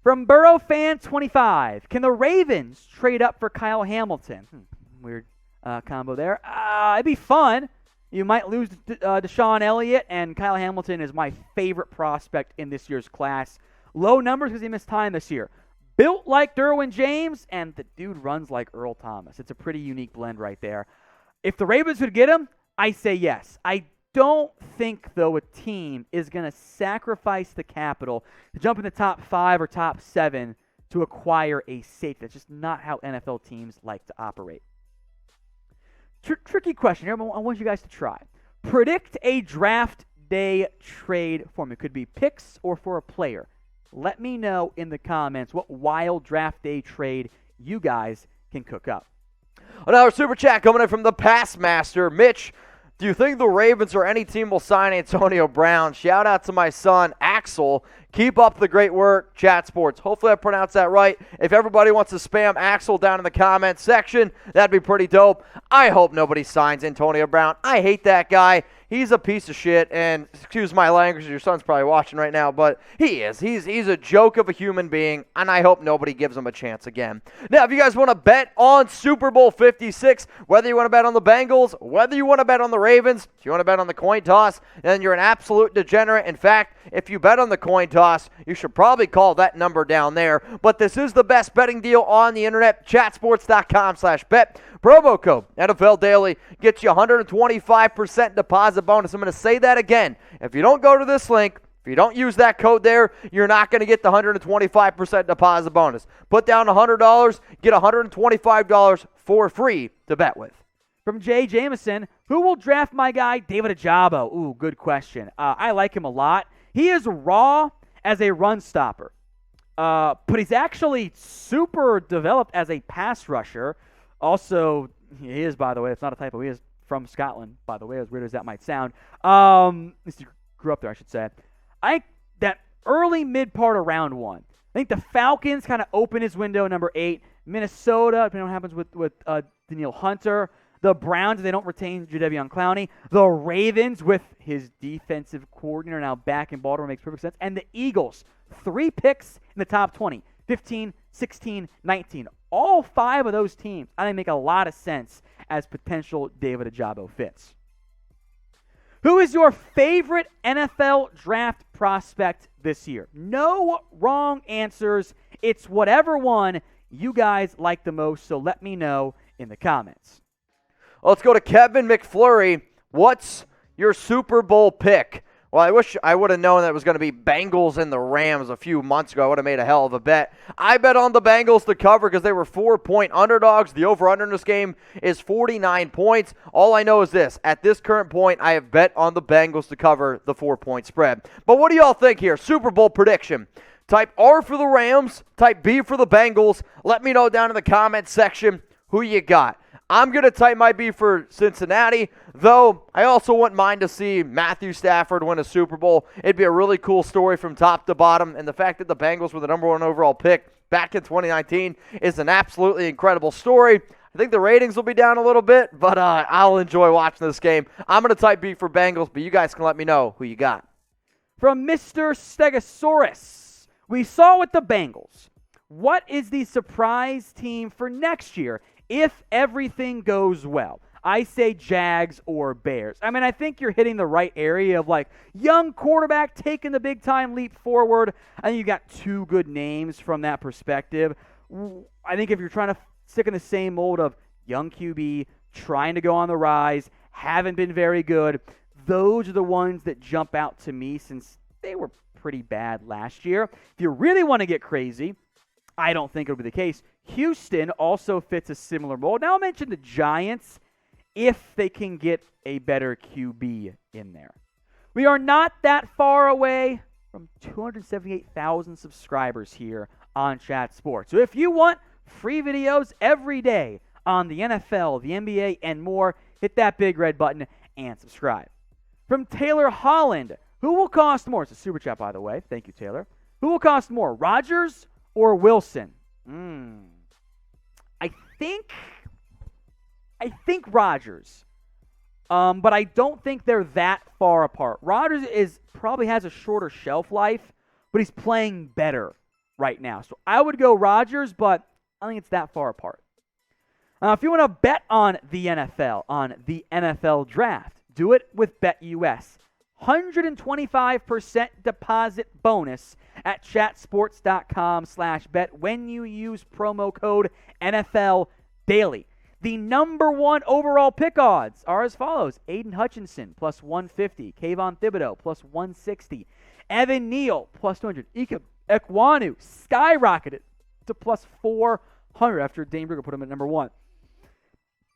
From Burrow Fan 25, can the Ravens trade up for Kyle Hamilton? Weird combo there. It'd be fun. You might lose Deshaun Elliott, and Kyle Hamilton is my favorite prospect in this year's class. Low numbers because he missed time this year. Built like Derwin James, and the dude runs like Earl Thomas. It's a pretty unique blend right there. If the Ravens would get him, I say yes. I don't think, though, a team is going to sacrifice the capital to jump in the top 5 or top 7 to acquire a safety. That's just not how NFL teams like to operate. Tricky question here. I want you guys to try. Predict a draft day trade for me. It could be picks or for a player. Let me know in the comments what wild draft day trade you guys can cook up. Another super chat coming in from the Pass Master. Mitch, do you think the Ravens or any team will sign Antonio Brown? Shout out to my son, Axel. Keep up the great work, Chat Sports. Hopefully I pronounced that right. If everybody wants to spam Axel down in the comments section, that'd be pretty dope. I hope nobody signs Antonio Brown. I hate that guy. He's a piece of shit, and excuse my language, your son's probably watching right now, but he is. He's a joke of a human being, and I hope nobody gives him a chance again. Now, if you guys want to bet on Super Bowl 56, whether you want to bet on the Bengals, whether you want to bet on the Ravens, if you want to bet on the coin toss, then you're an absolute degenerate. In fact, if you bet on the coin toss, you should probably call that number down there. But this is the best betting deal on the internet, chatsports.com/bet. Promo code NFL Daily gets you 125% deposit bonus. I'm going to say that again. If you don't go to this link, if you don't use that code there, you're not going to get the 125% deposit bonus. Put down $100, get $125 for free to bet with. From Jay Jameson, who will draft my guy, David Ojabo? Ooh, good question. I like him a lot. He is raw as a run stopper, but he's actually super developed as a pass rusher. Also, he is, by the way, it's not a typo. He is from Scotland, by the way, as weird as that might sound. At least he grew up there, I should say. I think that early mid part of round 1. I think the Falcons kind of open his window, number 8. Minnesota, depending on what happens with Danielle Hunter. The Browns, they don't retain Jadeveon Clowney. The Ravens, with his defensive coordinator now back in Baltimore, makes perfect sense. And the Eagles, 3 picks in the top 20, 15, 16, 19. All 5 of those teams, I think, make a lot of sense as potential David Ojabo fits. Who is your favorite NFL draft prospect this year? No wrong answers. It's whatever one you guys like the most, so let me know in the comments. Let's go to Kevin McFlurry. What's your Super Bowl pick? Well, I wish I would have known that it was going to be Bengals and the Rams a few months ago. I would have made a hell of a bet. I bet on the Bengals to cover because they were 4-point underdogs. The over-under in this game is 49 points. All I know is this. At this current point, I have bet on the Bengals to cover the 4-point spread. But what do y'all think here? Super Bowl prediction. Type R for the Rams. Type B for the Bengals. Let me know down in the comments section who you got. I'm going to type my B for Cincinnati, though I also wouldn't mind to see Matthew Stafford win a Super Bowl. It'd be a really cool story from top to bottom, and the fact that the Bengals were the number 1 overall pick back in 2019 is an absolutely incredible story. I think the ratings will be down a little bit, but I'll enjoy watching this game. I'm going to type B for Bengals, but you guys can let me know who you got. From Mr. Stegosaurus, we saw with the Bengals. What is the surprise team for next year if everything goes well? I say Jags or Bears. I mean, I think you're hitting the right area of like young quarterback taking the big time leap forward. I think you got 2 good names from that perspective. I think if you're trying to stick in the same mold of young QB, trying to go on the rise, haven't been very good, those are the ones that jump out to me since they were pretty bad last year. If you really want to get crazy, I don't think it'll be the case. Houston also fits a similar mold. Now I'll mention the Giants if they can get a better QB in there. We are not that far away from 278,000 subscribers here on Chat Sports. So if you want free videos every day on the NFL, the NBA, and more, hit that big red button and subscribe. From Taylor Holland, who will cost more? It's a super chat, by the way. Thank you, Taylor. Who will cost more, Rodgers or Wilson? I think Rodgers. But I don't think they're that far apart. Rodgers probably has a shorter shelf life, but he's playing better right now. So I would go Rodgers, but I think it's that far apart. If you want to bet on the NFL draft, do it with BetUS. 125% deposit bonus at chatsports.com/bet when you use promo code NFL Daily. The number one overall pick odds are as follows. Aiden Hutchinson, plus 150. Kayvon Thibodeau, plus 160. Evan Neal, plus 200. Ike Ekwonu skyrocketed to plus 400 after Dane Brugler put him at number one.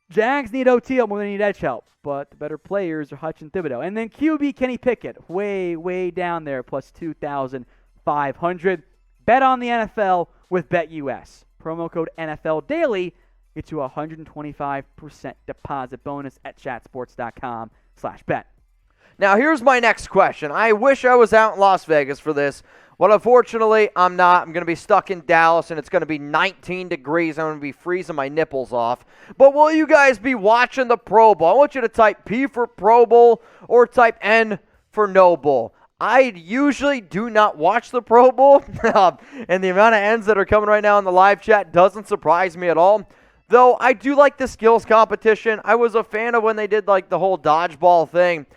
Jags need OT more than they need edge help, but the better players are Hutch and Thibodeau. And then QB Kenny Pickett, way down there, plus 2,500. Bet on the NFL with BetUS. Promo code NFL Daily gets you a 125% deposit bonus at chatsports.com/bet. Now, here's my next question. I wish I was out in Las Vegas for this, but unfortunately, I'm not. I'm going to be stuck in Dallas, and it's going to be 19 degrees. I'm going to be freezing my nipples off. But will you guys be watching the Pro Bowl? I want you to type P for Pro Bowl or type N for No Bowl. I usually do not watch the Pro Bowl, and the amount of N's that are coming right now in the live chat doesn't surprise me at all. Though I do like the skills competition. I was a fan of when they did like the whole dodgeball thing.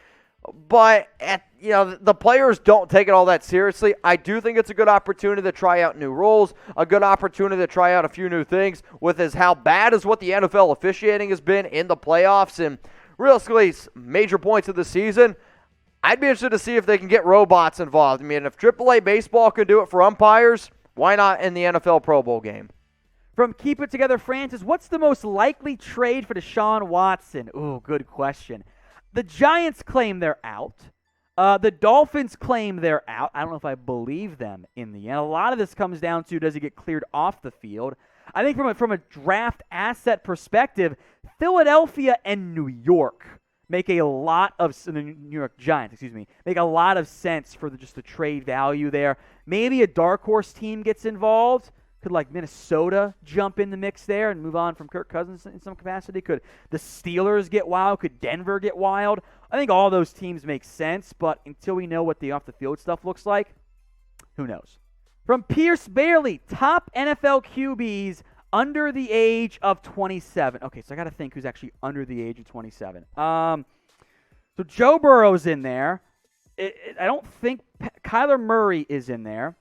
But, the players don't take it all that seriously. I do think it's a good opportunity to try out new rules, a good opportunity to try out a few new things with how bad as what the NFL officiating has been in the playoffs and realistically major points of the season. I'd be interested to see if they can get robots involved. I mean, if AAA baseball could do it for umpires, why not in the NFL Pro Bowl game? From Keep It Together Francis, what's the most likely trade for Deshaun Watson? Ooh, good question. The Giants claim they're out. The Dolphins claim they're out. I don't know if I believe them in the end. A lot of this comes down to, does he get cleared off the field? I think from a draft asset perspective, Philadelphia and New York make a lot of the New York Giants, make a lot of sense for just the trade value there. Maybe a dark horse team gets involved. Could like Minnesota jump in the mix there and move on from Kirk Cousins in some capacity? Could the Steelers get wild? Could Denver get wild? I think all those teams make sense, but until we know what the off-the-field stuff looks like, who knows? From Pierce Bailey, top NFL QBs under the age of 27. Okay, so I got to think who's actually under the age of 27. So Joe Burrow's in there. I don't think Kyler Murray is in there.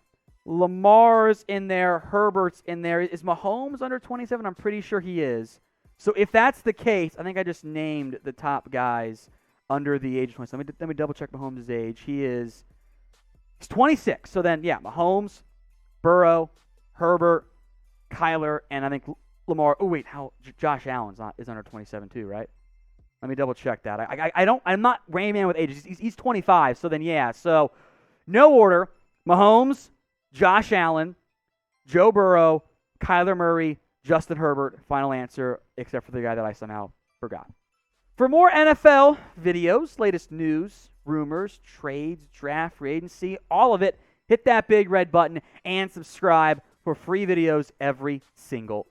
Lamar's in there. Herbert's in there. Is Mahomes under 27? I'm pretty sure he is. So if that's the case, I think I just named the top guys under the age of 27. Let me double-check Mahomes' age. He's 26. So then, yeah, Mahomes, Burrow, Herbert, Kyler, and I think Lamar. Oh, wait, Josh Allen is under 27 too, right? Let me double-check that. I'm not Rain Man with ages. He's 25. So then, yeah. So no order. Mahomes, Josh Allen, Joe Burrow, Kyler Murray, Justin Herbert, final answer, except for the guy that I somehow forgot. For more NFL videos, latest news, rumors, trades, draft, free agency, all of it, hit that big red button and subscribe for free videos every single